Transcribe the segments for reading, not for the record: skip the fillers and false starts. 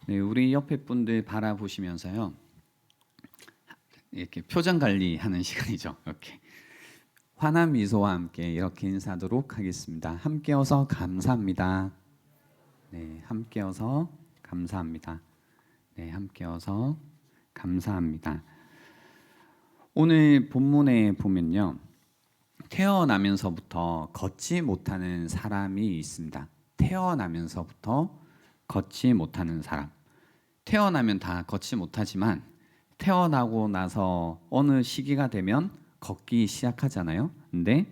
네, 우리 옆에 분들 바라보시면서요. 이렇게 표정 관리하는 시간이죠. 이렇게 환한 미소와 함께 이렇게 인사하도록 하겠습니다. 함께여서 감사합니다. 네, 함께여서 감사합니다. 네, 함께여서 감사합니다. 오늘 본문에 보면요. 태어나면서부터 걷지 못하는 사람이 있습니다. 태어나면서부터 걷지 못하는 사람. 태어나면 다 걷지 못하지만 태어나고 나서 어느 시기가 되면 걷기 시작하잖아요. 근데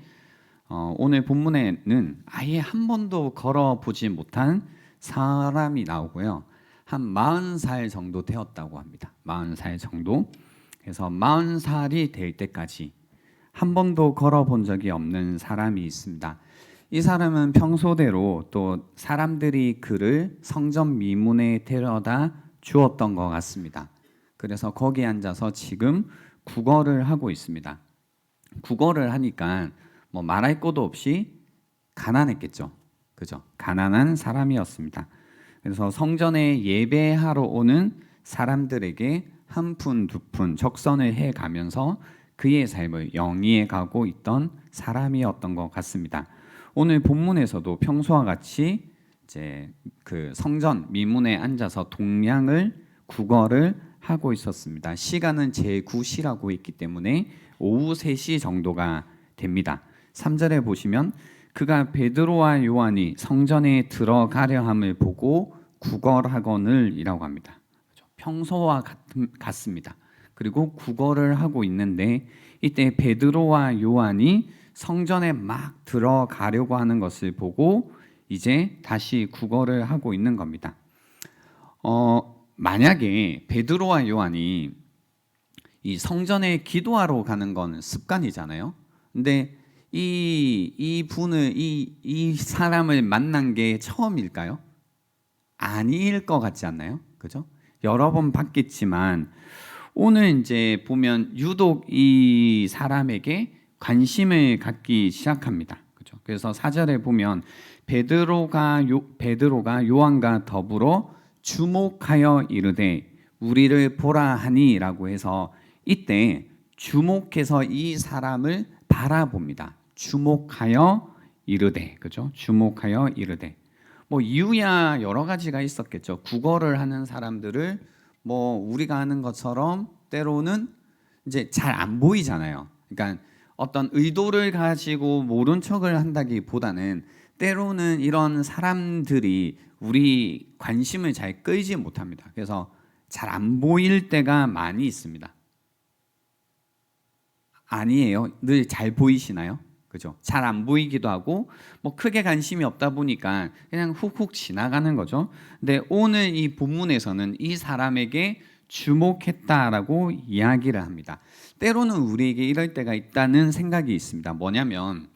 오늘 본문에는 아예 한 번도 걸어보지 못한 사람이 나오고요. 한 40살 정도 되었다고 합니다. 40살 정도. 그래서 40살이 될 때까지 한 번도 걸어본 적이 없는 사람이 있습니다. 이 사람은 평소대로 또 사람들이 그를 성전 미문에 데려다 주었던 것 같습니다. 그래서 거기 앉아서 지금 구걸을 하고 있습니다. 구걸을 하니까 뭐 말할 것도 없이 가난했겠죠. 그죠? 가난한 사람이었습니다. 그래서 성전에 예배하러 오는 사람들에게 한 푼, 두 푼 적선을 해 가면서 그의 삶을 영위해 가고 있던 사람이었던 것 같습니다. 오늘 본문에서도 평소와 같이 이제 그 성전 미문에 앉아서 동량을 구걸을 하고 있었습니다. 시간은 제9시라고 있기 때문에 오후 3시 정도가 됩니다. 3절에 보시면 그가 베드로와 요한이 성전에 들어가려 함을 보고 구걸하거늘 이라고 합니다. 평소와 같습니다. 그리고 구걸을 하고 있는데 이때 베드로와 요한이 성전에 막 들어가려고 하는 것을 보고 이제 다시 구걸을 하고 있는 겁니다. 만약에 베드로와 요한이 이 성전에 기도하러 가는 건 습관이잖아요. 근데 이 사람을 만난 게 처음일까요? 아닐 것 같지 않나요? 그죠? 여러 번 봤겠지만 오늘 이제 보면 유독 이 사람에게 관심을 갖기 시작합니다. 그죠? 그래서 4절에 보면 베드로가 요한과 더불어 주목하여 이르되 우리를 보라 하니라고 해서 이때 주목해서 이 사람을 바라봅니다. 주목하여 이르되, 그죠? 주목하여 이르되. 뭐 이유야 여러 가지가 있었겠죠. 구걸을 하는 사람들을 뭐 우리가 하는 것처럼 때로는 이제 잘 안 보이잖아요. 그러니까 어떤 의도를 가지고 모른 척을 한다기보다는 때로는 이런 사람들이 우리 관심을 잘 끌지 못합니다. 그래서 잘 안 보일 때가 많이 있습니다. 아니에요. 늘 잘 보이시나요? 그죠? 잘 안 보이기도 하고 뭐 크게 관심이 없다 보니까 그냥 훅훅 지나가는 거죠. 근데 오늘 이 본문에서는 이 사람에게 주목했다라고 이야기를 합니다. 때로는 우리에게 이럴 때가 있다는 생각이 있습니다. 뭐냐면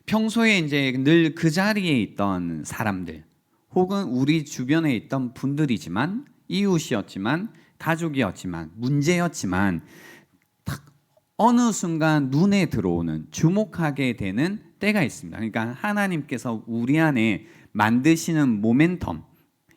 평소에 이제 늘 그 자리에 있던 사람들 혹은 우리 주변에 있던 분들이지만 이웃이었지만 가족이었지만 문제였지만 어느 순간 눈에 들어오는 주목하게 되는 때가 있습니다. 그러니까 하나님께서 우리 안에 만드시는 모멘텀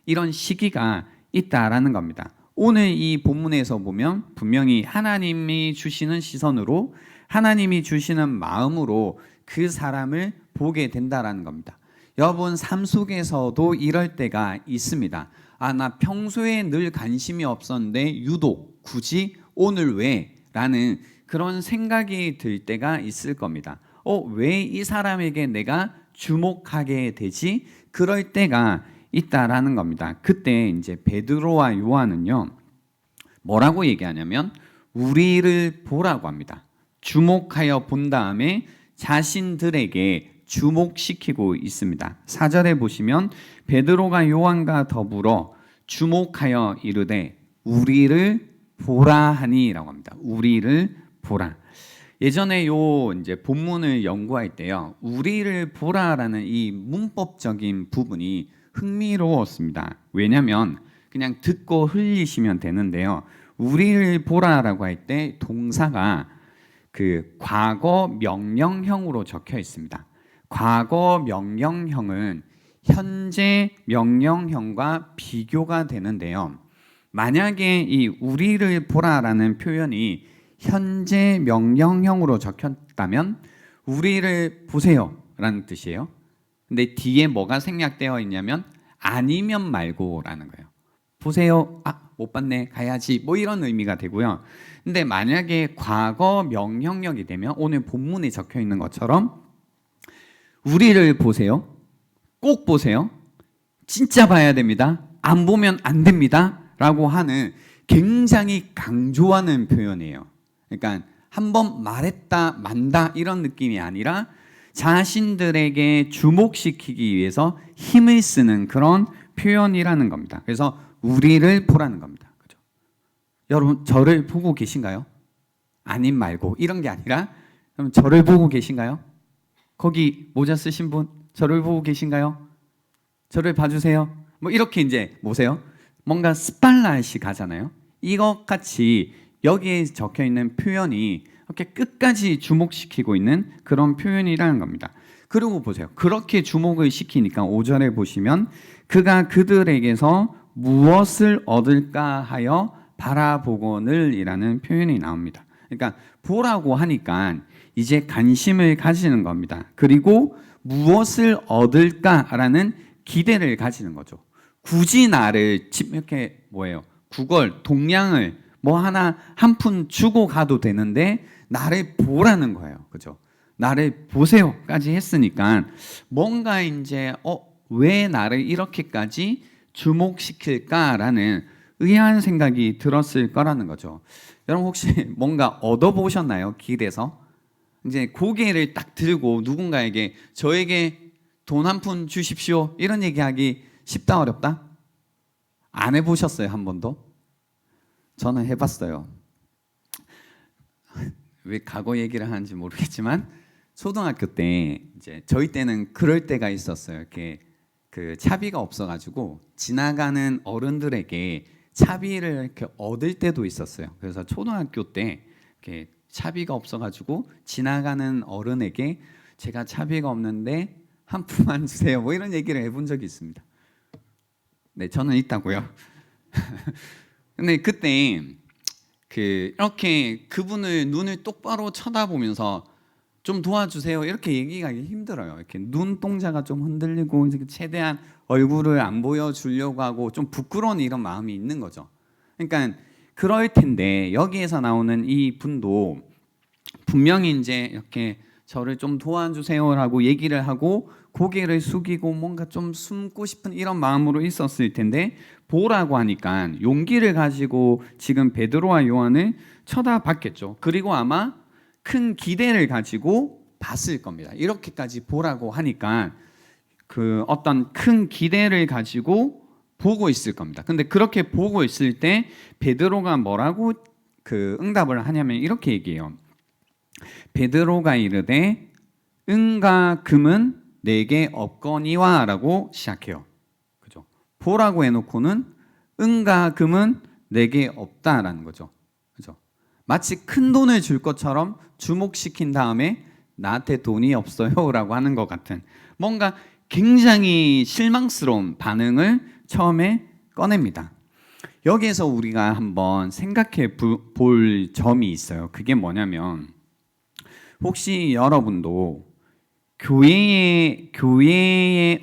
이런 시기가 있다라는 겁니다. 오늘 이 본문에서 보면 분명히 하나님이 주시는 시선으로 하나님이 주시는 마음으로 그 사람을 보게 된다라는 겁니다. 여러분 삶 속에서도 이럴 때가 있습니다. 나 평소에 늘 관심이 없었는데 유독 굳이 오늘 왜? 라는 그런 생각이 들 때가 있을 겁니다. 왜 이 사람에게 내가 주목하게 되지? 그럴 때가 있다라는 겁니다. 그때 이제 베드로와 요한은요, 뭐라고 얘기하냐면 우리를 보라고 합니다. 주목하여 본 다음에 자신들에게 주목시키고 있습니다. 4절에 보시면 베드로가 요한과 더불어 주목하여 이르되 우리를 보라 하니라고 합니다. 우리를 보라. 예전에 요 이제 본문을 연구할 때요, 우리를 보라라는 이 문법적인 부분이 흥미로웠습니다. 왜냐하면 그냥 듣고 흘리시면 되는데요, 우리를 보라라고 할 때 동사가 그 과거 명령형으로 적혀 있습니다. 과거 명령형은 현재 명령형과 비교가 되는데요, 만약에 이 우리를 보라라는 표현이 현재 명령형으로 적혔다면 우리를 보세요라는 뜻이에요. 근데 뒤에 뭐가 생략되어 있냐면 아니면 말고라는 거예요. 보세요. 못 봤네. 가야지. 뭐 이런 의미가 되고요. 근데 만약에 과거 명령력이 되면 오늘 본문에 적혀 있는 것처럼 우리를 보세요. 꼭 보세요. 진짜 봐야 됩니다. 안 보면 안 됩니다. 라고 하는 굉장히 강조하는 표현이에요. 그러니까 한번 말했다 만다 이런 느낌이 아니라 자신들에게 주목시키기 위해서 힘을 쓰는 그런 표현이라는 겁니다. 그래서 우리를 보라는 겁니다. 그죠? 여러분 저를 보고 계신가요? 아님 말고 이런 게 아니라 그럼 저를 보고 계신가요? 거기 모자 쓰신 분 저를 보고 계신가요? 저를 봐주세요. 뭐 이렇게 이제 보세요. 뭔가 스팔라이시 가잖아요. 이것 같이 여기에 적혀 있는 표현이 이렇게 끝까지 주목시키고 있는 그런 표현이라는 겁니다. 그리고 보세요. 그렇게 주목을 시키니까 5절에 보시면 그가 그들에게서 무엇을 얻을까 하여 바라보거늘 이라는 표현이 나옵니다. 그러니까 보라고 하니까 이제 관심을 가지는 겁니다. 그리고 무엇을 얻을까라는 기대를 가지는 거죠. 굳이 나를 이렇게 뭐예요? 구걸, 동량을 뭐 하나 한 푼 주고 가도 되는데 나를 보라는 거예요. 그죠? 나를 보세요까지 했으니까 뭔가 이제 왜 나를 이렇게까지 주목시킬까라는 의아한 생각이 들었을 거라는 거죠. 여러분 혹시 뭔가 얻어보셨나요? 길에서? 이제 고개를 딱 들고 누군가에게 저에게 돈 한 푼 주십시오 이런 얘기하기 쉽다 어렵다? 안 해보셨어요? 한 번도? 저는 해봤어요. 왜 과거 얘기를 하는지 모르겠지만 초등학교 때 이제 저희 때는 그럴 때가 있었어요. 이렇게 그 차비가 없어가지고 지나가는 어른들에게 차비를 이렇게 얻을 때도 있었어요. 그래서 초등학교 때 이렇게 차비가 없어가지고 지나가는 어른에게 제가 차비가 없는데 한 푼만 주세요. 뭐 이런 얘기를 해본 적이 있습니다. 네, 저는 있다고요. 근데 그때 이렇게 그분을 눈을 똑바로 쳐다보면서 좀 도와주세요 이렇게 얘기하기 힘들어요. 이렇게 눈동자가 좀 흔들리고 최대한 얼굴을 안 보여주려고 하고 좀 부끄러운 이런 마음이 있는 거죠. 그러니까 그럴 텐데 여기에서 나오는 이 분도 분명히 이제 이렇게 저를 좀 도와주세요라고 얘기를 하고 고개를 숙이고 뭔가 좀 숨고 싶은 이런 마음으로 있었을 텐데 보라고 하니까 용기를 가지고 지금 베드로와 요한을 쳐다봤겠죠. 그리고 아마 큰 기대를 가지고 봤을 겁니다. 이렇게까지 보라고 하니까 그 어떤 큰 기대를 가지고 보고 있을 겁니다. 근데 그렇게 보고 있을 때 베드로가 뭐라고 그 응답을 하냐면 이렇게 얘기해요. 베드로가 이르되 은과 금은 내게 없거니와라고 시작해요. 그죠? 보라고 해놓고는 은과 금은 내게 없다라는 거죠. 그죠? 마치 큰 돈을 줄 것처럼 주목시킨 다음에 나한테 돈이 없어요라고 하는 것 같은 뭔가 굉장히 실망스러운 반응을 처음에 꺼냅니다. 여기에서 우리가 한번 생각해 볼 점이 있어요. 그게 뭐냐면 혹시 여러분도 교회에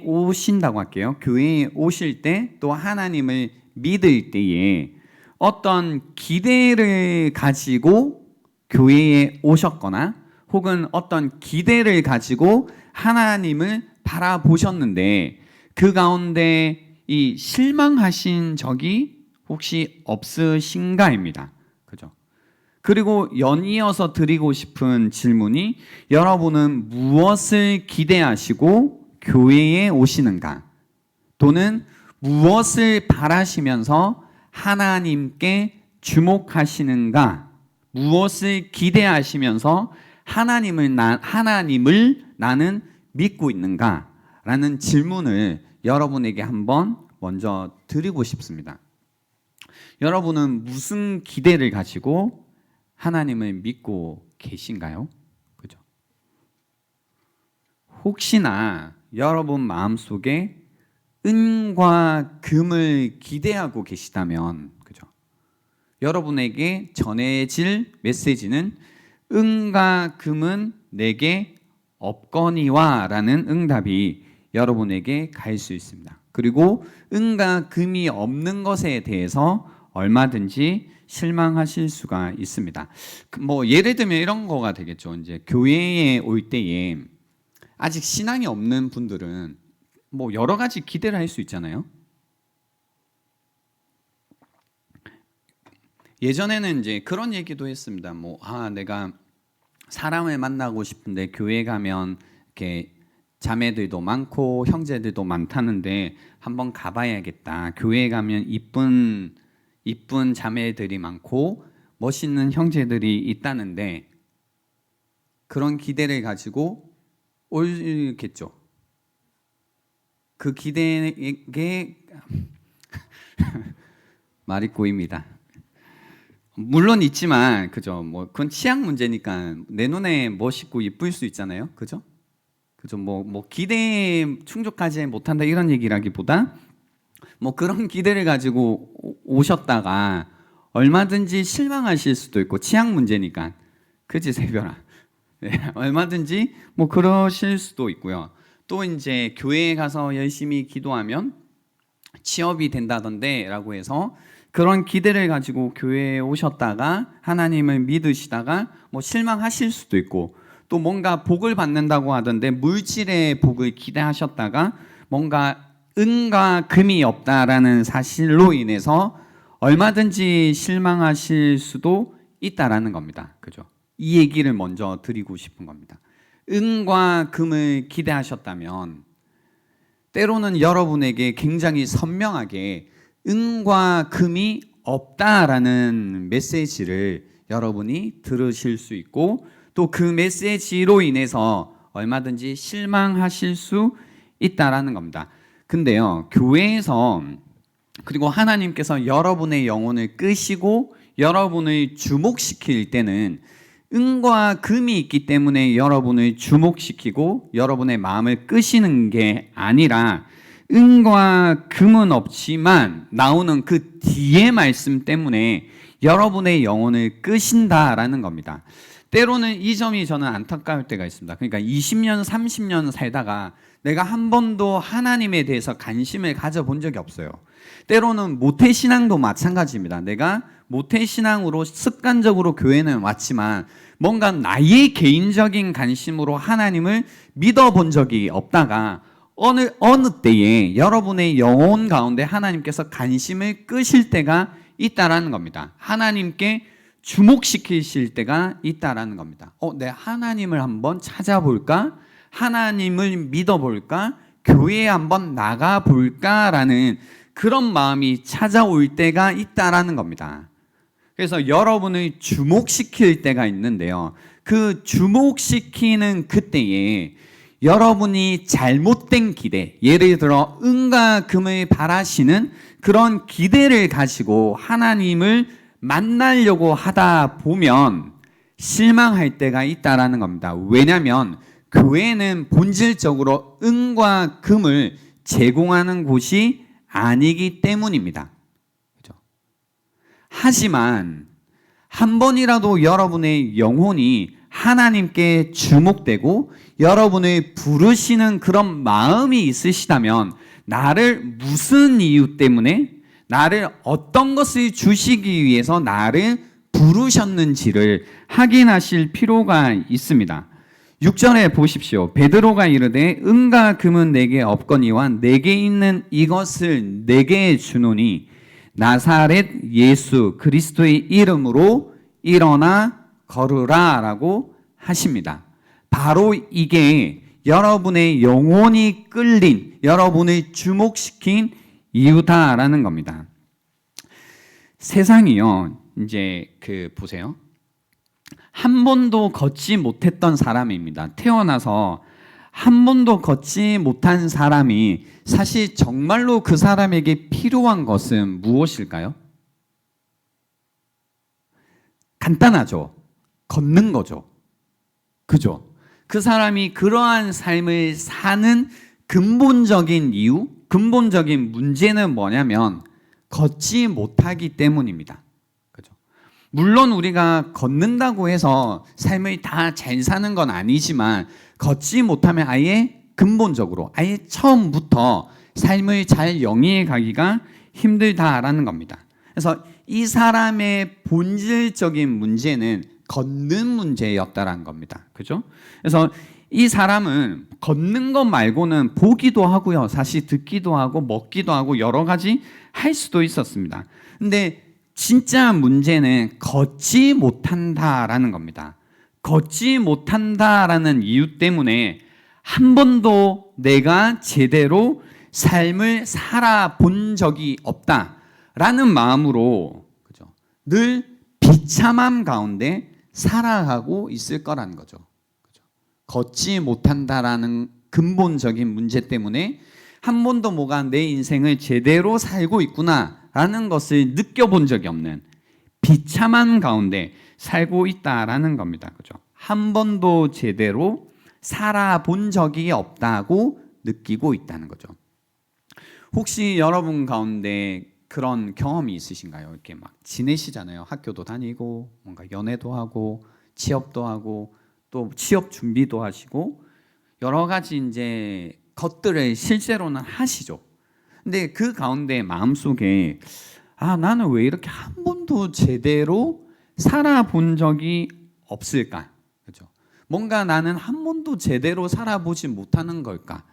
오신다고 할게요. 교회에 오실 때 또 하나님을 믿을 때에 어떤 기대를 가지고 교회에 오셨거나 혹은 어떤 기대를 가지고 하나님을 바라보셨는데 그 가운데 이 실망하신 적이 혹시 없으신가입니다. 그죠? 그리고 연이어서 드리고 싶은 질문이 여러분은 무엇을 기대하시고 교회에 오시는가? 또는 무엇을 바라시면서 하나님께 주목하시는가? 무엇을 기대하시면서 하나님을 나는 믿고 있는가? 라는 질문을 여러분에게 한번 먼저 드리고 싶습니다. 여러분은 무슨 기대를 가지고 하나님을 믿고 계신가요? 그죠? 혹시나 여러분 마음속에 은과 금을 기대하고 계시다면, 그죠? 여러분에게 전해질 메시지는 은과 금은 내게 없거니와라는 응답이 여러분에게 갈 수 있습니다. 그리고 은과 금이 없는 것에 대해서 얼마든지 실망하실 수가 있습니다. 뭐 예를 들면 이런 거가 되겠죠. 이제 교회에 올 때에 아직 신앙이 없는 분들은 뭐 여러 가지 기대를 할 수 있잖아요. 예전에는 이제 그런 얘기도 했습니다. 내가 사람을 만나고 싶은데 교회 가면 이렇게 자매들도 많고 형제들도 많다는데 한번 가봐야겠다. 교회 가면 이쁜 자매들이 많고 멋있는 형제들이 있다는데 그런 기대를 가지고 올겠죠. 그 기대에 말이 꼬입니다. 물론 있지만 그죠. 뭐 그건 취향 문제니까 내 눈에 멋있고 이쁠 수 있잖아요. 그죠? 그죠. 뭐 기대에 충족하지 못한다 이런 얘기라기보다 뭐 그런 기대를 가지고 오셨다가 얼마든지 실망하실 수도 있고 취향 문제니까. 그지 세별아. 네, 얼마든지 뭐 그러실 수도 있고요. 또 이제 교회에 가서 열심히 기도하면 취업이 된다던데라고 해서 그런 기대를 가지고 교회에 오셨다가 하나님을 믿으시다가 뭐 실망하실 수도 있고 또 뭔가 복을 받는다고 하던데 물질의 복을 기대하셨다가 뭔가 은과 금이 없다라는 사실로 인해서 얼마든지 실망하실 수도 있다라는 겁니다. 그죠? 이 얘기를 먼저 드리고 싶은 겁니다. 은과 금을 기대하셨다면 때로는 여러분에게 굉장히 선명하게 은과 금이 없다라는 메시지를 여러분이 들으실 수 있고 또 그 메시지로 인해서 얼마든지 실망하실 수 있다라는 겁니다. 근데요, 교회에서 그리고 하나님께서 여러분의 영혼을 끄시고 여러분을 주목시킬 때는 은과 금이 있기 때문에 여러분을 주목시키고 여러분의 마음을 끄시는 게 아니라 은과 금은 없지만 나오는 그 뒤의 말씀 때문에 여러분의 영혼을 끄신다라는 겁니다. 때로는 이 점이 저는 안타까울 때가 있습니다. 그러니까 20년, 30년 살다가 내가 한 번도 하나님에 대해서 관심을 가져본 적이 없어요. 때로는 모태신앙도 마찬가지입니다. 내가 모태신앙으로 습관적으로 교회는 왔지만 뭔가 나의 개인적인 관심으로 하나님을 믿어본 적이 없다가 어느 때에 여러분의 영혼 가운데 하나님께서 관심을 끄실 때가 있다라는 겁니다. 하나님께 주목시키실 때가 있다라는 겁니다. 내 하나님을 한번 찾아볼까? 하나님을 믿어볼까? 교회에 한번 나가볼까라는 그런 마음이 찾아올 때가 있다라는 겁니다. 그래서 여러분을 주목시킬 때가 있는데요. 그 주목시키는 그때에 여러분이 잘못된 기대, 예를 들어 은과 금을 바라시는 그런 기대를 가지고 하나님을 만나려고 하다 보면 실망할 때가 있다라는 겁니다. 왜냐하면 교회는 본질적으로 은과 금을 제공하는 곳이 아니기 때문입니다. 그렇죠? 하지만 한 번이라도 여러분의 영혼이 하나님께 주목되고 여러분을 부르시는 그런 마음이 있으시다면 나를 무슨 이유 때문에 나를 어떤 것을 주시기 위해서 나를 부르셨는지를 확인하실 필요가 있습니다. 6절에 보십시오. 베드로가 이르되 은과 금은 내게 없거니와 내게 있는 이것을 내게 주노니 나사렛 예수 그리스도의 이름으로 일어나 걸으라 라고 하십니다. 바로 이게 여러분의 영혼이 끌린, 여러분을 주목시킨 이유다라는 겁니다. 세상이요, 이제 보세요. 한 번도 걷지 못했던 사람입니다. 태어나서 한 번도 걷지 못한 사람이 사실 정말로 그 사람에게 필요한 것은 무엇일까요? 간단하죠. 걷는 거죠. 그죠? 그 사람이 그러한 삶을 사는 근본적인 이유, 근본적인 문제는 뭐냐면 걷지 못하기 때문입니다. 그죠? 물론 우리가 걷는다고 해서 삶을 다 잘 사는 건 아니지만 걷지 못하면 아예 근본적으로 아예 처음부터 삶을 잘 영위해 가기가 힘들다라는 겁니다. 그래서 이 사람의 본질적인 문제는 걷는 문제였다라는 겁니다. 그죠? 그래서 이 사람은 걷는 것 말고는 보기도 하고요. 사실 듣기도 하고 먹기도 하고 여러 가지 할 수도 있었습니다. 근데 진짜 문제는 걷지 못한다라는 겁니다. 걷지 못한다라는 이유 때문에 한 번도 내가 제대로 삶을 살아본 적이 없다라는 마음으로, 그죠? 늘 비참함 가운데 살아가고 있을 거라는 거죠. 그죠? 걷지 못한다라는 근본적인 문제 때문에 한 번도 뭐가 내 인생을 제대로 살고 있구나라는 것을 느껴본 적이 없는 비참한 가운데 살고 있다라는 겁니다. 그죠? 한 번도 제대로 살아본 적이 없다고 느끼고 있다는 거죠. 혹시 여러분 가운데 그런 경험이 있으신가요? 이렇게 막 지내시잖아요. 학교도 다니고 뭔가 연애도 하고 취업도 하고 또 취업 준비도 하시고 여러 가지 이제 것들을 실제로는 하시죠. 근데 그 가운데 마음속에 나는 왜 이렇게 한 번도 제대로 살아본 적이 없을까? 그죠? 뭔가 나는 한 번도 제대로 살아보지 못하는 걸까?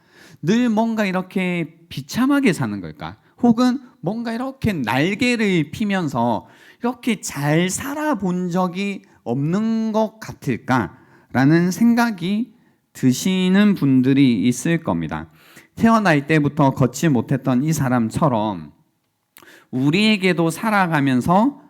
늘 뭔가 이렇게 비참하게 사는 걸까? 혹은 뭔가 이렇게 날개를 피면서 이렇게 잘 살아본 적이 없는 것 같을까라는 생각이 드시는 분들이 있을 겁니다. 태어날 때부터 걷지 못했던 이 사람처럼 우리에게도 살아가면서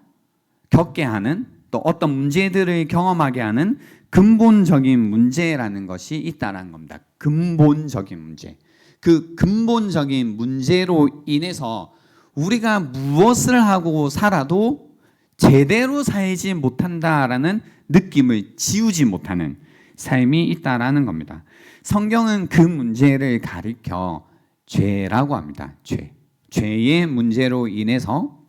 겪게 하는 또 어떤 문제들을 경험하게 하는 근본적인 문제라는 것이 있다는 겁니다. 근본적인 문제. 그 근본적인 문제로 인해서 우리가 무엇을 하고 살아도 제대로 살지 못한다라는 느낌을 지우지 못하는 삶이 있다라는 겁니다. 성경은 그 문제를 가리켜 죄라고 합니다. 죄의 문제로 인해서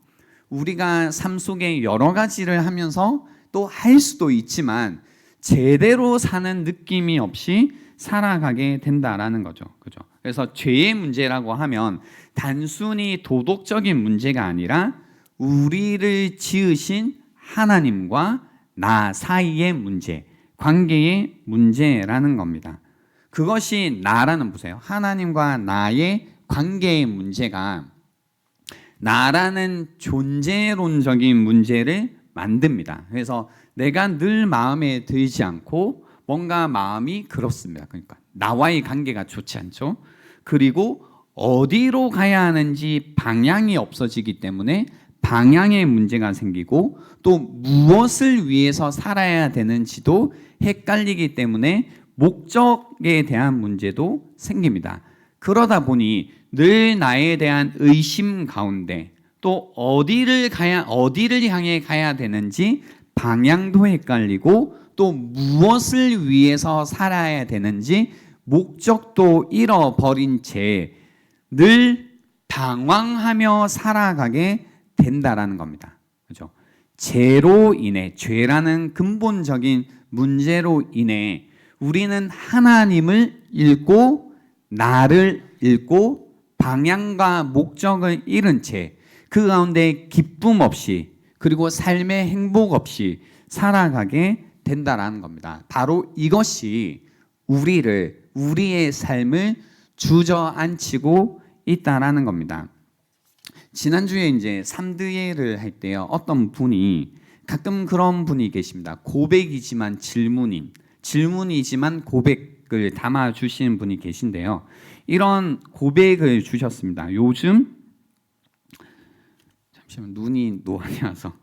우리가 삶 속에 여러 가지를 하면서 또 할 수도 있지만 제대로 사는 느낌이 없이 살아가게 된다라는 거죠. 그죠? 그래서 죄의 문제라고 하면 단순히 도덕적인 문제가 아니라 우리를 지으신 하나님과 나 사이의 문제, 관계의 문제라는 겁니다. 그것이 나라는 보세요. 하나님과 나의 관계의 문제가 나라는 존재론적인 문제를 만듭니다. 그래서 내가 늘 마음에 들지 않고 뭔가 마음이 그렇습니다. 그러니까 나와의 관계가 좋지 않죠. 그리고 어디로 가야 하는지 방향이 없어지기 때문에 방향의 문제가 생기고 또 무엇을 위해서 살아야 되는지도 헷갈리기 때문에 목적에 대한 문제도 생깁니다. 그러다 보니 늘 나에 대한 의심 가운데 또 어디를 향해 가야 되는지 방향도 헷갈리고 또 무엇을 위해서 살아야 되는지 목적도 잃어버린 채 늘 방황하며 살아가게 된다라는 겁니다. 그죠? 죄로 인해, 죄라는 근본적인 문제로 인해 우리는 하나님을 잃고 나를 잃고 방향과 목적을 잃은 채 그 가운데 기쁨 없이 그리고 삶의 행복 없이 살아가게 된다라는 겁니다. 바로 이것이 우리의 삶을 주저앉히고 있다라는 겁니다. 지난주에 이제 3드예를 할 때요. 어떤 분이 가끔 그런 분이 계십니다. 고백이지만 질문이지만 고백을 담아 주시는 분이 계신데요. 이런 고백을 주셨습니다. 요즘 잠시만 눈이 노안이라서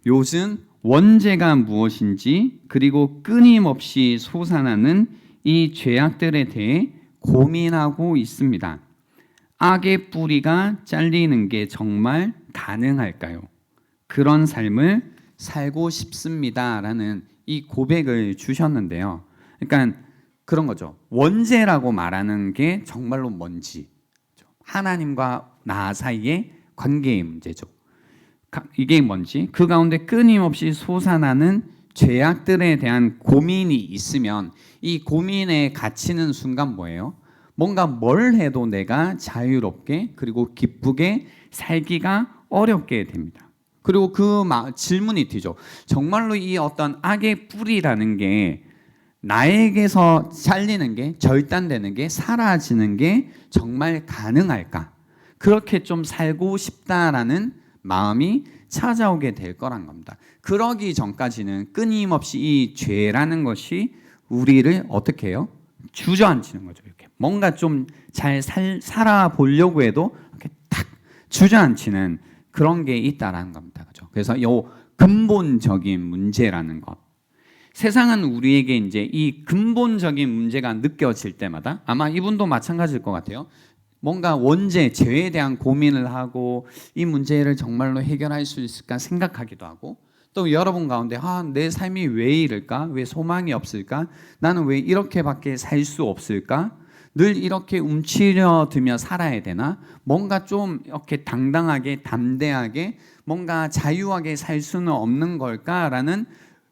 요즘 원죄가 무엇인지 그리고 끊임없이 솟아나는 이 죄악들에 대해 고민하고 있습니다. 악의 뿌리가 잘리는 게 정말 가능할까요? 그런 삶을 살고 싶습니다라는 이 고백을 주셨는데요. 그러니까 그런 거죠. 원죄라고 말하는 게 정말로 뭔지, 하나님과 나 사이의 관계의 문제죠. 이게 뭔지, 그 가운데 끊임없이 솟아나는 죄악들에 대한 고민이 있으면 이 고민에 갇히는 순간 뭐예요? 뭔가 뭘 해도 내가 자유롭게 그리고 기쁘게 살기가 어렵게 됩니다. 그리고 그 질문이 뒤죠. 정말로 이 어떤 악의 뿌리라는 게 나에게서 잘리는 게, 절단되는 게, 사라지는 게 정말 가능할까? 그렇게 좀 살고 싶다라는 마음이 찾아오게 될 거란 겁니다. 그러기 전까지는 끊임없이 이 죄라는 것이 우리를 어떻게 해요? 주저앉히는 거죠. 이렇게 뭔가 좀 잘 살아보려고 해도 이렇게 탁 주저앉히는 그런 게 있다라는 겁니다. 그죠? 그래서 이 근본적인 문제라는 것. 세상은 우리에게 이제 이 근본적인 문제가 느껴질 때마다 아마 이분도 마찬가지일 것 같아요. 뭔가 원죄, 죄에 대한 고민을 하고 이 문제를 정말로 해결할 수 있을까 생각하기도 하고, 또 여러분 가운데 내 삶이 왜 이럴까? 왜 소망이 없을까? 나는 왜 이렇게밖에 살 수 없을까? 늘 이렇게 움츠려들며 살아야 되나? 뭔가 좀 이렇게 당당하게 담대하게 뭔가 자유하게 살 수는 없는 걸까라는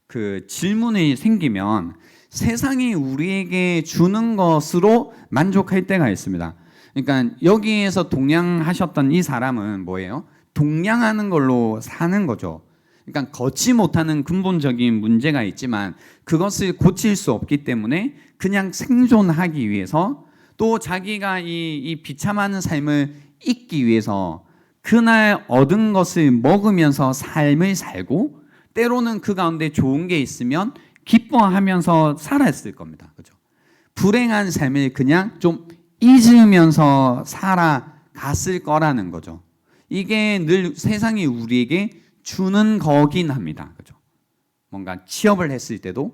그 질문이 생기면 세상이 우리에게 주는 것으로 만족할 때가 있습니다. 그러니까 여기에서 동양하셨던 이 사람은 뭐예요? 동양하는 걸로 사는 거죠. 그러니까 걷지 못하는 근본적인 문제가 있지만 그것을 고칠 수 없기 때문에 그냥 생존하기 위해서, 또 자기가 이 비참한 삶을 잊기 위해서 그날 얻은 것을 먹으면서 삶을 살고, 때로는 그 가운데 좋은 게 있으면 기뻐하면서 살았을 겁니다. 그죠? 불행한 삶을 그냥 좀 잊으면서 살아갔을 거라는 거죠. 이게 늘 세상이 우리에게 주는 거긴 합니다. 그죠? 뭔가 취업을 했을 때도,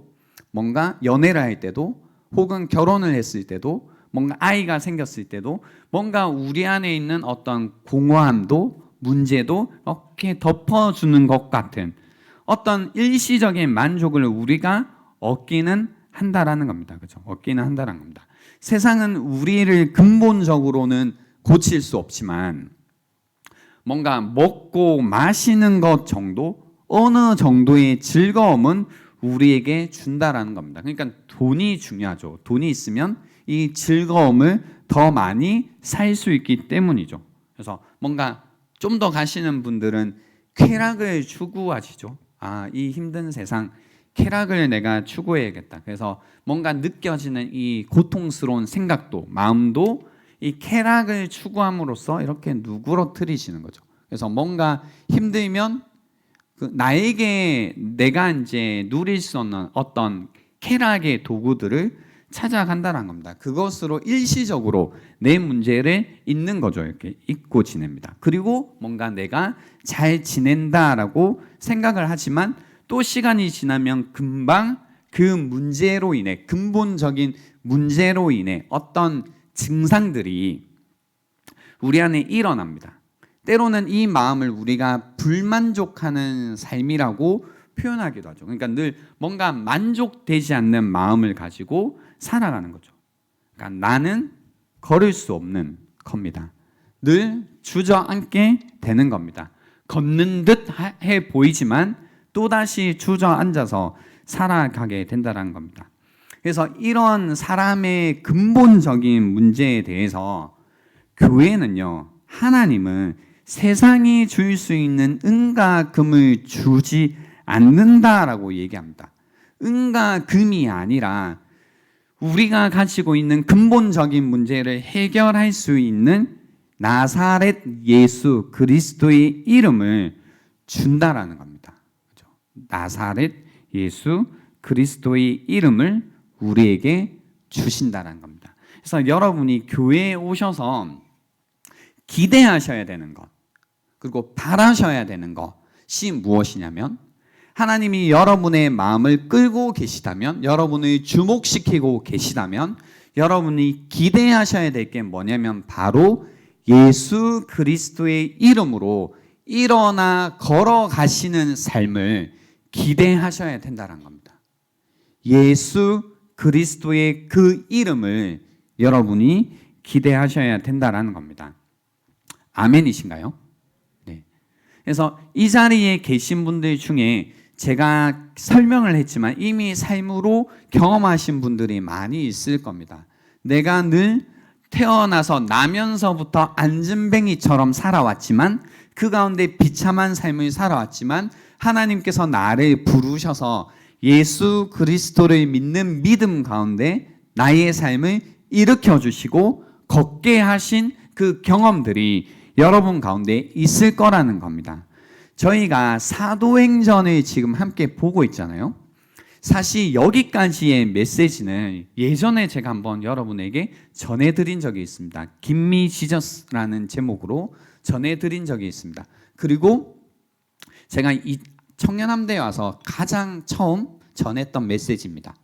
뭔가 연애를 할 때도, 혹은 결혼을 했을 때도, 뭔가 아이가 생겼을 때도, 뭔가 우리 안에 있는 어떤 공허함도 문제도 이렇게 덮어주는 것 같은 어떤 일시적인 만족을 우리가 얻기는 한다라는 겁니다. 그죠? 얻기는 한다라는 겁니다. 세상은 우리를 근본적으로는 고칠 수 없지만 뭔가 먹고 마시는 것 정도, 어느 정도의 즐거움은 우리에게 준다라는 겁니다. 그러니까 돈이 중요하죠. 돈이 있으면 이 즐거움을 더 많이 살 수 있기 때문이죠. 그래서 뭔가 좀 더 가시는 분들은 쾌락을 추구하시죠. 이 힘든 세상, 쾌락을 내가 추구해야겠다. 그래서 뭔가 느껴지는 이 고통스러운 생각도, 마음도 이 쾌락을 추구함으로써 이렇게 누그러뜨리시는 거죠. 그래서 뭔가 힘들면 나에게 내가 이제 누릴 수 없는 어떤 쾌락의 도구들을 찾아간다는 겁니다. 그것으로 일시적으로 내 문제를 잊는 거죠. 이렇게 잊고 지냅니다. 그리고 뭔가 내가 잘 지낸다라고 생각을 하지만 또 시간이 지나면 금방 그 문제로 인해, 근본적인 문제로 인해 어떤 증상들이 우리 안에 일어납니다. 때로는 이 마음을 우리가 불만족하는 삶이라고 표현하기도 하죠. 그러니까 늘 뭔가 만족되지 않는 마음을 가지고 살아가는 거죠. 그러니까 나는 걸을 수 없는 겁니다. 늘 주저앉게 되는 겁니다. 걷는 듯 해 보이지만 또다시 주저앉아서 살아가게 된다는 겁니다. 그래서 이런 사람의 근본적인 문제에 대해서 교회는요, 하나님은 세상이 줄 수 있는 은과 금을 주지 않는다라고 얘기합니다. 은과 금이 아니라 우리가 가지고 있는 근본적인 문제를 해결할 수 있는 나사렛 예수 그리스도의 이름을 준다라는 겁니다. 그렇죠? 나사렛 예수 그리스도의 이름을 우리에게 주신다라는 겁니다. 그래서 여러분이 교회에 오셔서 기대하셔야 되는 것, 그리고 바라셔야 되는 것이 무엇이냐면, 하나님이 여러분의 마음을 끌고 계시다면, 여러분을 주목시키고 계시다면, 여러분이 기대하셔야 될 게 뭐냐면 바로 예수 그리스도의 이름으로 일어나 걸어가시는 삶을 기대하셔야 된다는 겁니다. 예수 그리스도의 그 이름을 여러분이 기대하셔야 된다는 겁니다. 아멘이신가요? 네. 그래서 이 자리에 계신 분들 중에 제가 설명을 했지만 이미 삶으로 경험하신 분들이 많이 있을 겁니다. 내가 늘 태어나서 나면서부터 안진뱅이처럼 살아왔지만 그 가운데 비참한 삶을 살아왔지만 하나님께서 나를 부르셔서 예수 그리스도를 믿는 믿음 가운데 나의 삶을 일으켜 주시고 걷게 하신 그 경험들이 여러분 가운데 있을 거라는 겁니다. 저희가 사도행전을 지금 함께 보고 있잖아요. 사실 여기까지의 메시지는 예전에 제가 한번 여러분에게 전해드린 적이 있습니다. 김미 지저스라는 제목으로 전해드린 적이 있습니다. 그리고 제가 이 청년함대에 와서 가장 처음 전했던 메시지입니다.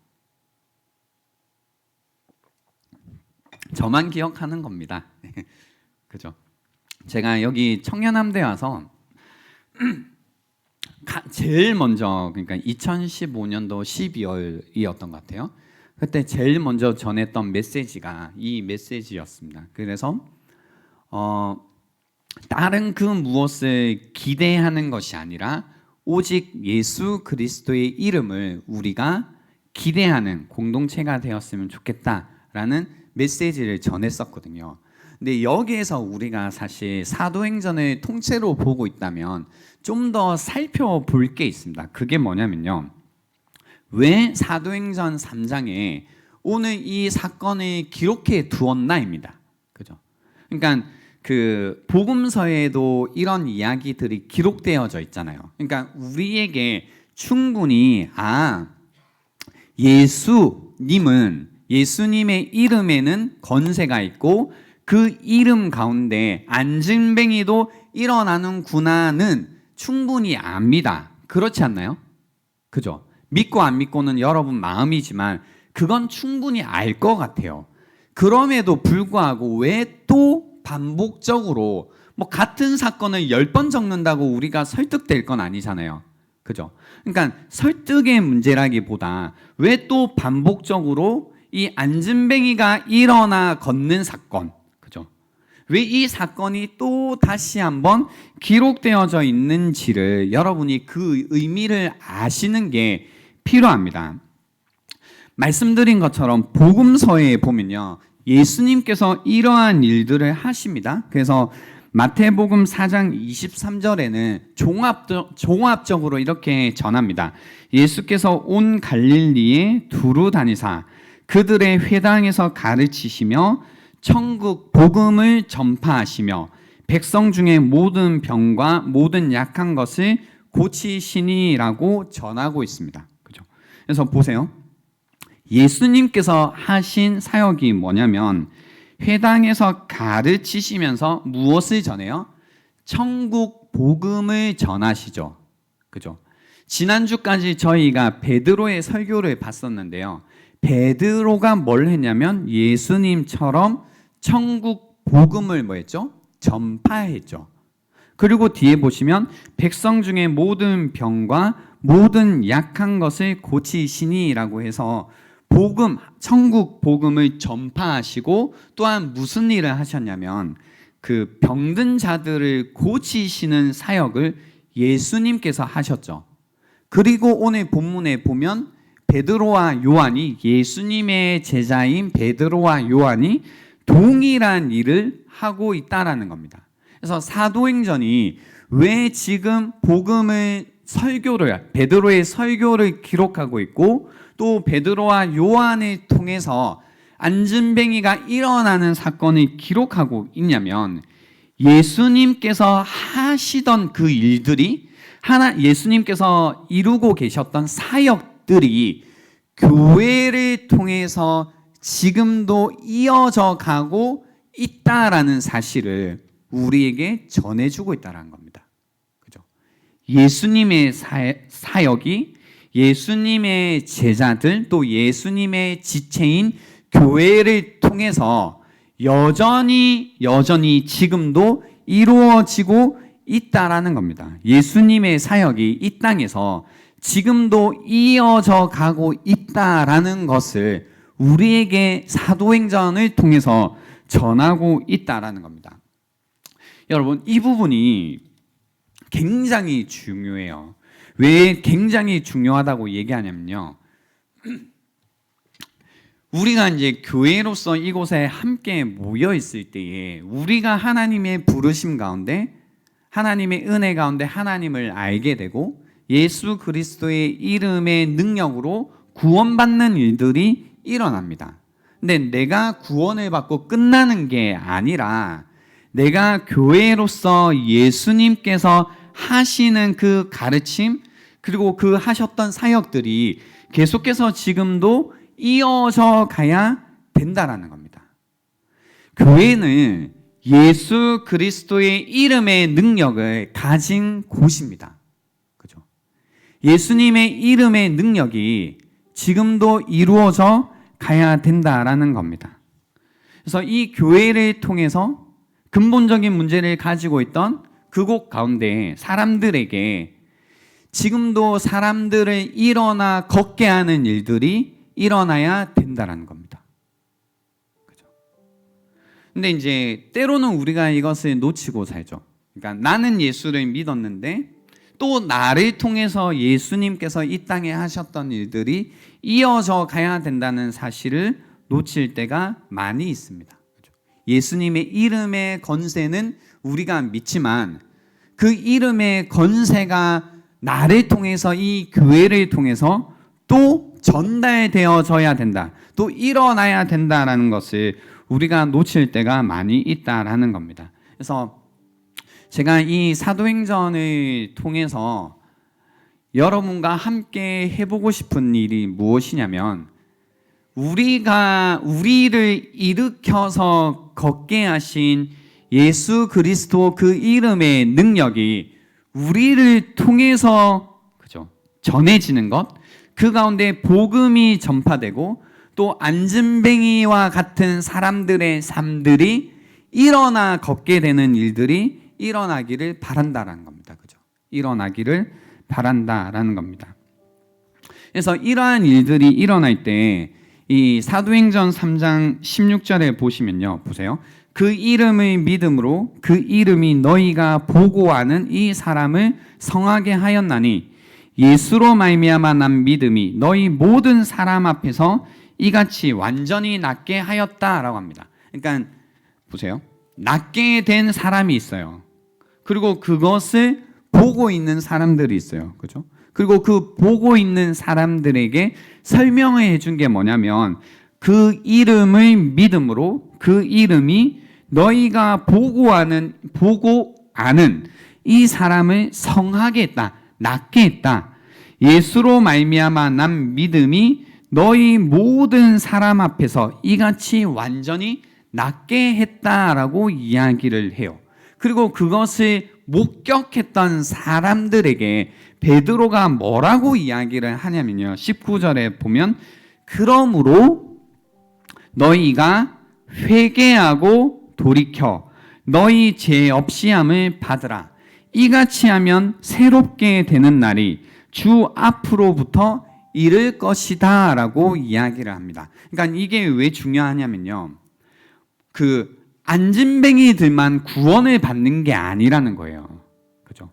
저만 기억하는 겁니다. 그죠? 제가 여기 청년함대에 와서 제일 먼저, 그러니까 2015년도 12월이었던 것 같아요. 그때 제일 먼저 전했던 메시지가 이 메시지였습니다. 그래서 다른 그 무엇을 기대하는 것이 아니라 오직 예수 그리스도의 이름을 우리가 기대하는 공동체가 되었으면 좋겠다라는 메시지를 전했었거든요. 근데 여기에서 우리가 사실 사도행전을 통째로 보고 있다면 좀 더 살펴볼 게 있습니다. 그게 뭐냐면요. 왜 사도행전 3장에 오늘 이 사건을 기록해 두었나입니다. 그죠? 그러니까 그 복음서에도 이런 이야기들이 기록되어져 있잖아요. 그러니까 우리에게 충분히 예수님의 이름에는 권세가 있고 그 이름 가운데 안진뱅이도 일어나는구나는 충분히 압니다. 그렇지 않나요? 그죠? 믿고 안 믿고는 여러분 마음이지만 그건 충분히 알 것 같아요. 그럼에도 불구하고 왜 또 반복적으로 같은 사건을 10번 적는다고 우리가 설득될 건 아니잖아요. 그죠? 그러니까 설득의 문제라기보다 왜 또 반복적으로 이 안진뱅이가 일어나 걷는 사건, 그죠? 왜 이 사건이 또 다시 한번 기록되어져 있는지를 여러분이 그 의미를 아시는 게 필요합니다. 말씀드린 것처럼 복음서에 보면요, 예수님께서 이러한 일들을 하십니다. 그래서 마태복음 4장 23절에는 종합적으로 이렇게 전합니다. 예수께서 온 갈릴리에 두루 다니사 그들의 회당에서 가르치시며 천국 복음을 전파하시며 백성 중에 모든 병과 모든 약한 것을 고치시니라고 전하고 있습니다. 그죠? 그래서 보세요. 예수님께서 하신 사역이 뭐냐면 회당에서 가르치시면서 무엇을 전해요? 천국 복음을 전하시죠. 그죠? 지난주까지 저희가 베드로의 설교를 봤었는데요. 베드로가 뭘 했냐면 예수님처럼 천국 복음을 뭐 했죠? 전파했죠. 그리고 뒤에 보시면 백성 중에 모든 병과 모든 약한 것을 고치시니라고 해서 복음, 천국 복음을 전파하시고 또한 무슨 일을 하셨냐면 그 병든 자들을 고치시는 사역을 예수님께서 하셨죠. 그리고 오늘 본문에 보면 베드로와 요한이, 예수님의 제자인 베드로와 요한이 동일한 일을 하고 있다라는 겁니다. 그래서 사도행전이 왜 지금 베드로의 설교를 기록하고 있고 또 베드로와 요한을 통해서 안진뱅이가 일어나는 사건을 기록하고 있냐면 예수님께서 하시던 그 일들이 예수님께서 이루고 계셨던 사역들이 교회를 통해서 지금도 이어져 가고 있다라는 사실을 우리에게 전해주고 있다는 겁니다. 그죠? 예수님의 사역이 예수님의 제자들 또 예수님의 지체인 교회를 통해서 여전히 지금도 이루어지고 있다라는 겁니다. 예수님의 사역이 이 땅에서 지금도 이어져 가고 있다라는 것을 우리에게 사도행전을 통해서 전하고 있다라는 겁니다. 여러분, 이 부분이 굉장히 중요해요. 왜 굉장히 중요하다고 얘기하냐면요, 우리가 이제 교회로서 이곳에 함께 모여 있을 때에 우리가 하나님의 부르심 가운데, 하나님의 은혜 가운데 하나님을 알게 되고 예수 그리스도의 이름의 능력으로 구원받는 일들이 일어납니다. 근데 내가 구원을 받고 끝나는 게 아니라 내가 교회로서 예수님께서 하시는 그 가르침, 그리고 그 하셨던 사역들이 계속해서 지금도 이어져 가야 된다라는 겁니다. 교회는 예수 그리스도의 이름의 능력을 가진 곳입니다. 그죠? 예수님의 이름의 능력이 지금도 이루어져 가야 된다라는 겁니다. 그래서 이 교회를 통해서 근본적인 문제를 가지고 있던 그곳 가운데 사람들에게 지금도 사람들을 일어나 걷게 하는 일들이 일어나야 된다라는 겁니다. 그죠? 근데 이제 때로는 우리가 이것을 놓치고 살죠. 그러니까 나는 예수를 믿었는데 또 나를 통해서 예수님께서 이 땅에 하셨던 일들이 이어져 가야 된다는 사실을 놓칠 때가 많이 있습니다. 예수님의 이름의 건세는 우리가 믿지만 그 이름의 건세가 나를 통해서, 이 교회를 통해서 또 전달되어져야 된다, 또 일어나야 된다라는 것을 우리가 놓칠 때가 많이 있다라는 겁니다. 그래서 제가 이 사도행전을 통해서 여러분과 함께 해보고 싶은 일이 무엇이냐면, 우리를 일으켜서 걷게 하신 예수 그리스도 그 이름의 능력이 우리를 통해서, 그죠, 전해지는 것, 그 가운데 복음이 전파되고 또 안진뱅이와 같은 사람들의 삶들이 일어나 걷게 되는 일들이 일어나기를 바란다라는 겁니다. 그죠? 일어나기를 바란다라는 겁니다. 그래서 이러한 일들이 일어날 때 이 사도행전 3장 16절에 보시면요, 보세요. 그 이름의 믿음으로 그 이름이 너희가 보고 아는 이 사람을 성하게 하였나니 예수로 말미암아 난 믿음이 너희 모든 사람 앞에서 이같이 완전히 낫게 하였다라고 합니다. 그러니까 보세요. 낫게 된 사람이 있어요. 그리고 그것을 보고 있는 사람들이 있어요. 그죠? 그리고 그 보고 있는 사람들에게 설명을 해준 게 뭐냐면, 그 이름의 믿음으로 그 이름이 너희가 보고 아는 이 사람을 성하게 했다, 낫게 했다. 예수로 말미암아 난 믿음이 너희 모든 사람 앞에서 이같이 완전히 낫게 했다라고 이야기를 해요. 그리고 그것을 목격했던 사람들에게 베드로가 뭐라고 이야기를 하냐면요, 19절에 보면 그러므로 너희가 회개하고 돌이켜 너희 죄 없이 함을 받으라. 이같이 하면 새롭게 되는 날이 주 앞으로부터 이를 것이다 라고 이야기를 합니다. 그러니까 이게 왜 중요하냐면요, 그 안진뱅이들만 구원을 받는 게 아니라는 거예요. 그죠?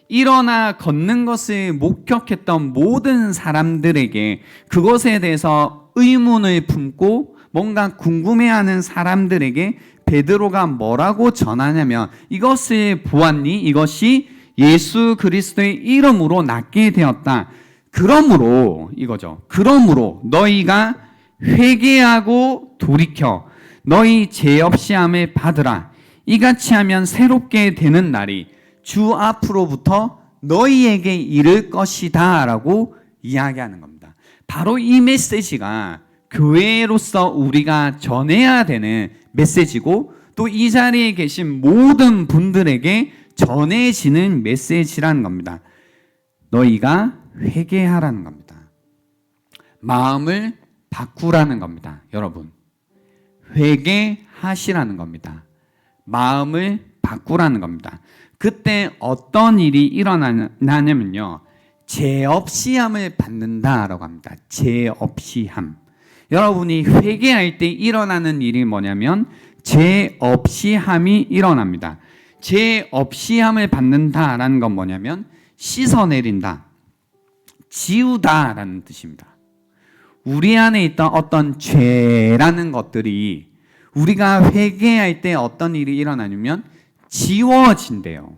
일어나 걷는 것을 목격했던 모든 사람들에게, 그것에 대해서 의문을 품고 뭔가 궁금해하는 사람들에게 베드로가 뭐라고 전하냐면, 이것을 보았니? 이것이 예수 그리스도의 이름으로 낫게 되었다. 그러므로 이거죠. 그러므로 너희가 회개하고 돌이켜 너희 죄 없이 함을 받으라. 이같이 하면 새롭게 되는 날이 주 앞으로부터 너희에게 이를 것이다 라고 이야기하는 겁니다. 바로 이 메시지가 교회로서 우리가 전해야 되는 메시지고, 또 이 자리에 계신 모든 분들에게 전해지는 메시지라는 겁니다. 너희가 회개하라는 겁니다. 마음을 바꾸라는 겁니다. 여러분, 회개하시라는 겁니다. 마음을 바꾸라는 겁니다. 그때 어떤 일이 일어나냐면요, 죄 없이 함을 받는다라고 합니다. 죄 없이 함. 여러분이 회개할 때 일어나는 일이 뭐냐면 죄 없이 함이 일어납니다. 죄 없이 함을 받는다라는 건 뭐냐면 씻어내린다, 지우다라는 뜻입니다. 우리 안에 있던 어떤 죄라는 것들이 우리가 회개할 때 어떤 일이 일어나냐면 지워진대요.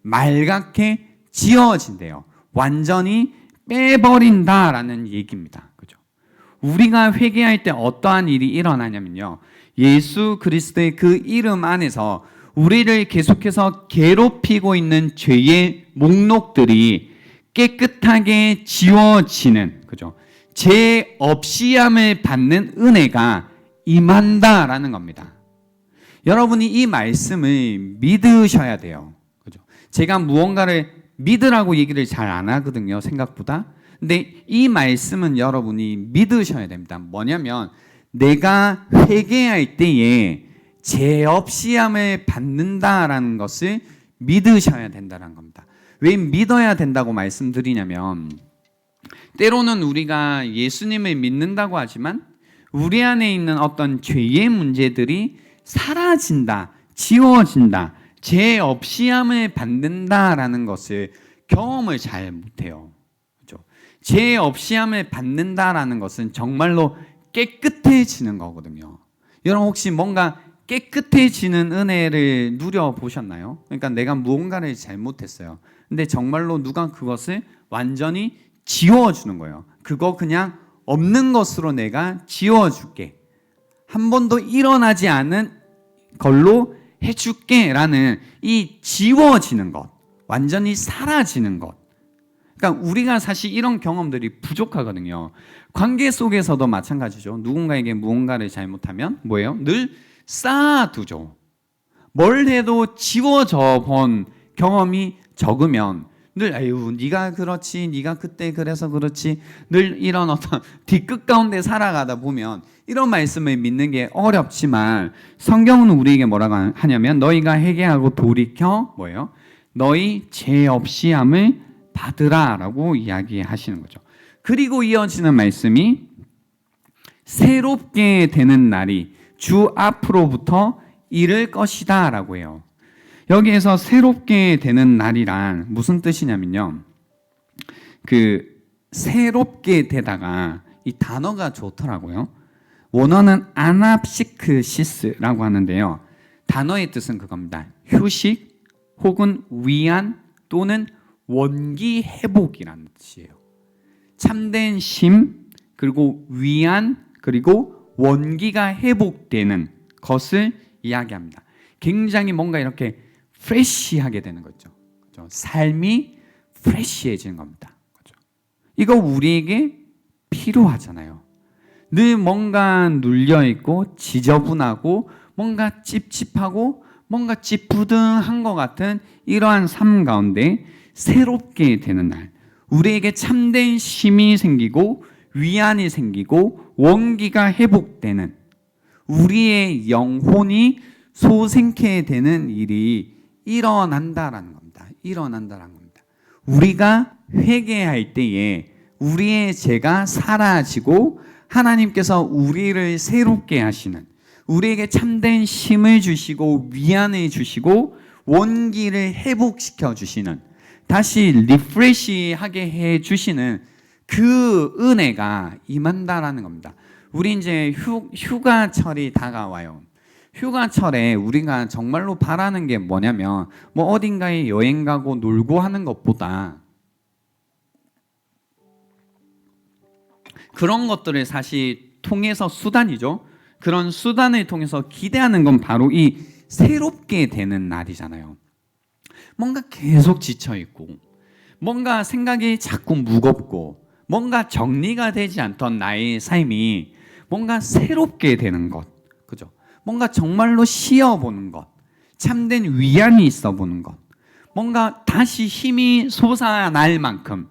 맑게 지워진대요. 완전히 빼버린다라는 얘기입니다. 그죠? 우리가 회개할 때 어떠한 일이 일어나냐면요, 예수 그리스도의 그 이름 안에서 우리를 계속해서 괴롭히고 있는 죄의 목록들이 깨끗하게 지워지는, 그죠? 죄 없이 함을 받는 은혜가 임한다라는 겁니다. 여러분이 이 말씀을 믿으셔야 돼요. 그죠? 제가 무언가를 믿으라고 얘기를 잘 안 하거든요, 생각보다. 근데 이 말씀은 여러분이 믿으셔야 됩니다. 뭐냐면 내가 회개할 때에 죄 없이 함을 받는다라는 것을 믿으셔야 된다는 겁니다. 왜 믿어야 된다고 말씀드리냐면, 때로는 우리가 예수님을 믿는다고 하지만 우리 안에 있는 어떤 죄의 문제들이 사라진다, 지워진다, 죄 없이 함을 받는다라는 것을 경험을 잘 못해요. 그렇죠? 죄 없이 함을 받는다라는 것은 정말로 깨끗해지는 거거든요. 여러분 혹시 뭔가 깨끗해지는 은혜를 누려보셨나요? 그러니까 내가 무언가를 잘못했어요. 근데 정말로 누가 그것을 완전히 지워주는 거예요. 그거 그냥 없는 것으로 내가 지워줄게, 한 번도 일어나지 않은 걸로 해줄게 라는 이 지워지는 것, 완전히 사라지는 것. 그러니까 우리가 사실 이런 경험들이 부족하거든요. 관계 속에서도 마찬가지죠. 누군가에게 무언가를 잘못하면 뭐예요? 늘 쌓아두죠. 뭘 해도 지워져 본 경험이 적으면 늘 아유 네가 그렇지, 네가 그때 그래서 그렇지, 늘 이런 어떤 뒤끝 가운데 살아가다 보면 이런 말씀을 믿는 게 어렵지만, 성경은 우리에게 뭐라고 하냐면 너희가 회개하고 돌이켜 뭐예요? 너희 죄 없이 함을 받으라 라고 이야기하시는 거죠. 그리고 이어지는 말씀이 새롭게 되는 날이 주 앞으로부터 이를 것이다 라고 해요. 여기에서 새롭게 되는 날이란 무슨 뜻이냐면요, 그 새롭게 되다가 이 단어가 좋더라고요. 원어는 아납시크시스라고 하는데요, 단어의 뜻은 그겁니다. 휴식 혹은 위안 또는 원기 회복이라는 뜻이에요. 참된 심, 그리고 위안, 그리고 원기가 회복되는 것을 이야기합니다. 굉장히 뭔가 이렇게 프레시하게 되는 거죠. 그렇죠? 삶이 프레시해지는 겁니다. 그렇죠? 이거 우리에게 필요하잖아요. 늘 뭔가 눌려있고 지저분하고 뭔가 찝찝하고 뭔가 찌뿌둥한 것 같은 이러한 삶 가운데 새롭게 되는 날, 우리에게 참된 쉼이 생기고 위안이 생기고 원기가 회복되는, 우리의 영혼이 소생케 되는 일이 일어난다라는 겁니다. 일어난다라는 겁니다. 우리가 회개할 때에 우리의 죄가 사라지고 하나님께서 우리를 새롭게 하시는, 우리에게 참된 쉼을 주시고 위안을 주시고 원기를 회복시켜 주시는, 다시 리프레시하게 해 주시는 그 은혜가 임한다라는 겁니다. 우리 이제 휴가철이 다가와요. 휴가철에 우리가 정말로 바라는 게 뭐냐면 뭐 어딘가에 여행 가고 놀고 하는 것보다 그런 것들을 사실 통해서 수단이죠. 그런 수단을 통해서 기대하는 건 바로 이 새롭게 되는 날이잖아요. 뭔가 계속 지쳐있고 뭔가 생각이 자꾸 무겁고 뭔가 정리가 되지 않던 나의 삶이 뭔가 새롭게 되는 것, 그죠? 뭔가 정말로 쉬어보는 것, 참된 위안이 있어보는 것, 뭔가 다시 힘이 솟아날 만큼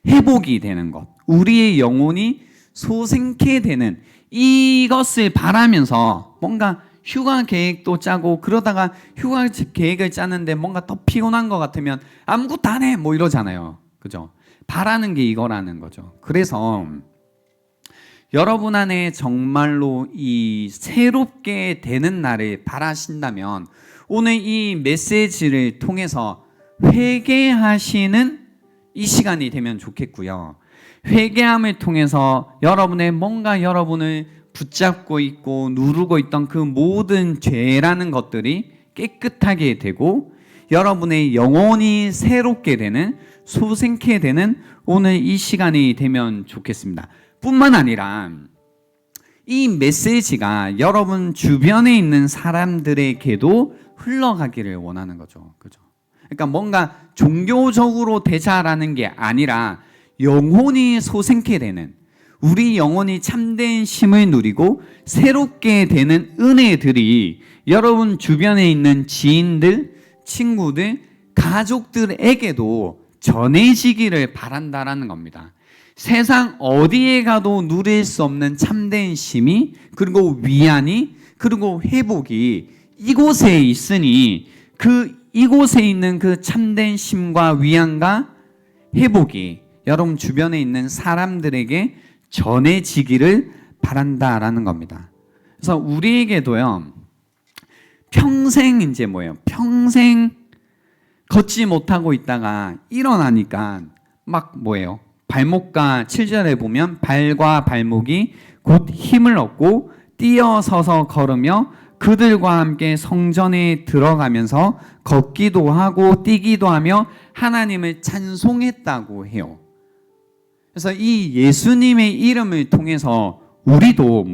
회복이 되는 것, 우리의 영혼이 소생케 되는 이것을 바라면서 뭔가 휴가 계획도 짜고, 그러다가 휴가 계획을 짜는데 뭔가 더 피곤한 것 같으면 아무것도 안 해 뭐 이러잖아요. 그죠? 바라는 게 이거라는 거죠. 그래서 여러분 안에 정말로 이 새롭게 되는 날을 바라신다면 오늘 이 메시지를 통해서 회개하시는 이 시간이 되면 좋겠고요. 회개함을 통해서 여러분의 뭔가 여러분을 붙잡고 있고 누르고 있던 그 모든 죄라는 것들이 깨끗하게 되고 여러분의 영혼이 새롭게 되는, 소생케 되는 오늘 이 시간이 되면 좋겠습니다. 뿐만 아니라 이 메시지가 여러분 주변에 있는 사람들에게도 흘러가기를 원하는 거죠. 그죠? 그러니까 뭔가 종교적으로 되자라는 게 아니라 영혼이 소생케 되는, 우리 영혼이 참된 쉼을 누리고 새롭게 되는 은혜들이 여러분 주변에 있는 지인들, 친구들, 가족들에게도 전해지기를 바란다라는 겁니다. 세상 어디에 가도 누릴 수 없는 참된 쉼이, 그리고 위안이, 그리고 회복이 이곳에 있으니 이곳에 있는 그 참된 쉼과 위안과 회복이 여러분 주변에 있는 사람들에게 전해지기를 바란다라는 겁니다. 그래서 우리에게도요, 평생 평생 걷지 못하고 있다가 일어나니까 막 발목과 7절에 보면 발과 발목이 곧 힘을 얻고 뛰어서서 걸으며 그들과 함께 성전에 들어가면서 걷기도 하고 뛰기도 하며 하나님을 찬송했다고 해요. 그래서 이 예수님의 이름을 통해서 우리도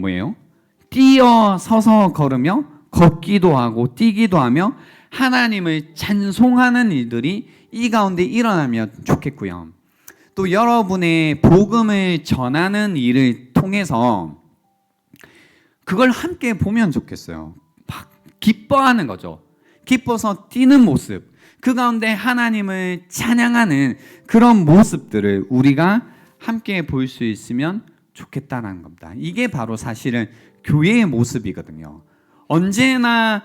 뛰어서서 걸으며 걷기도 하고 뛰기도 하며 하나님을 찬송하는 일들이 이 가운데 일어나면 좋겠고요. 또 여러분의 복음을 전하는 일을 통해서 그걸 함께 보면 좋겠어요. 막 기뻐하는 거죠. 기뻐서 뛰는 모습, 그 가운데 하나님을 찬양하는 그런 모습들을 우리가 함께 볼 수 있으면 좋겠다는 겁니다. 이게 바로 사실은 교회의 모습이거든요. 언제나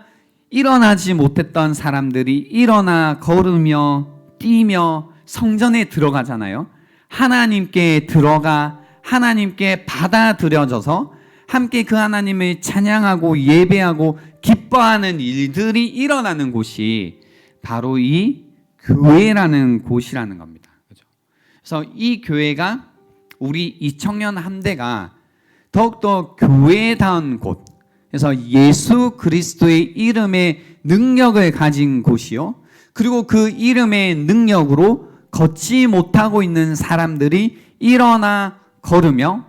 일어나지 못했던 사람들이 일어나 걸으며 뛰며 성전에 들어가잖아요. 하나님께 들어가 하나님께 받아들여져서 함께 그 하나님을 찬양하고 예배하고 기뻐하는 일들이 일어나는 곳이 바로 이 교회라는 곳이라는 겁니다. 그래서 이 교회가, 우리 이 청년 함대가 더욱더 교회다운 곳, 그래서 예수 그리스도의 이름의 능력을 가진 곳이요, 그리고 그 이름의 능력으로 걷지 못하고 있는 사람들이 일어나 걸으며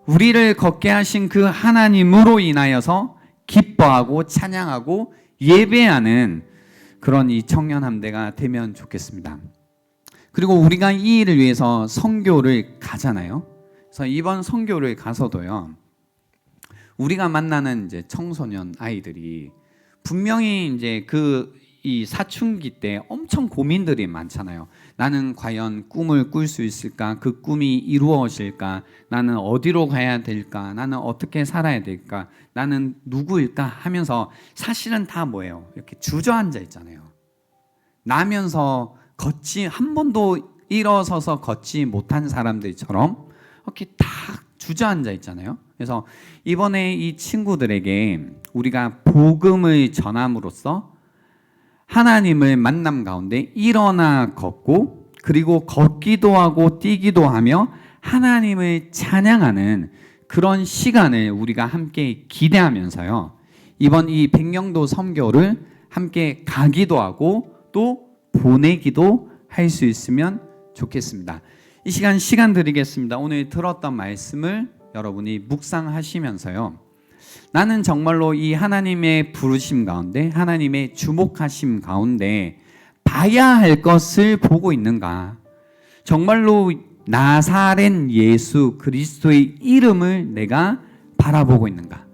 우리를 걷게 하신 그 하나님으로 인하여서 기뻐하고 찬양하고 예배하는 그런 이 청년 함대가 되면 좋겠습니다. 그리고 우리가 이 일을 위해서 선교를 가잖아요. 그래서 이번 선교를 가서도요, 우리가 만나는 이제 청소년 아이들이 분명히 이제 이 사춘기 때 엄청 고민들이 많잖아요. 나는 과연 꿈을 꿀 수 있을까? 그 꿈이 이루어질까? 나는 어디로 가야 될까? 나는 어떻게 살아야 될까? 나는 누구일까? 하면서 사실은 다 이렇게 주저앉아 있잖아요. 나면서 한 번도 일어서서 걷지 못한 사람들처럼 이렇게 다 주저앉아 있잖아요. 그래서 이번에 이 친구들에게 우리가 복음을 전함으로써 하나님을 만남 가운데 일어나 걷고, 그리고 걷기도 하고 뛰기도 하며 하나님을 찬양하는 그런 시간을 우리가 함께 기대하면서요, 이번 이 백령도 선교를 함께 가기도 하고 또 보내기도 할 수 있으면 좋겠습니다. 이 시간 드리겠습니다. 오늘 들었던 말씀을 여러분이 묵상하시면서요, 나는 정말로 이 하나님의 부르심 가운데, 하나님의 주목하심 가운데 봐야 할 것을 보고 있는가? 정말로 나사렛 예수 그리스도의 이름을 내가 바라보고 있는가?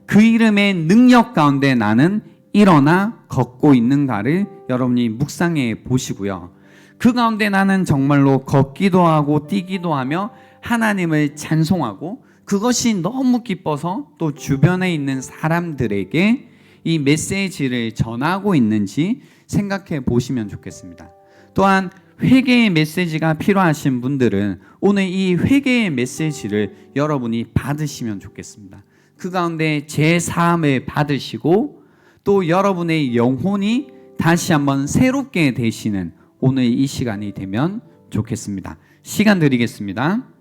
그 이름의 능력 가운데 나는 일어나 걷고 있는가를 여러분이 묵상해 보시고요. 그 가운데 나는 정말로 걷기도 하고 뛰기도 하며 하나님을 찬송하고 그것이 너무 기뻐서 또 주변에 있는 사람들에게 이 메시지를 전하고 있는지 생각해 보시면 좋겠습니다. 또한 회개의 메시지가 필요하신 분들은 오늘 이 회개의 메시지를 여러분이 받으시면 좋겠습니다. 그 가운데 제 사함을 받으시고 또 여러분의 영혼이 다시 한번 새롭게 되시는 오늘 이 시간이 되면 좋겠습니다. 시간 드리겠습니다.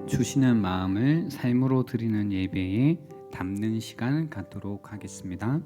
주시는 마음을 삶으로 드리는 예배에 담는 시간 갖도록 하겠습니다.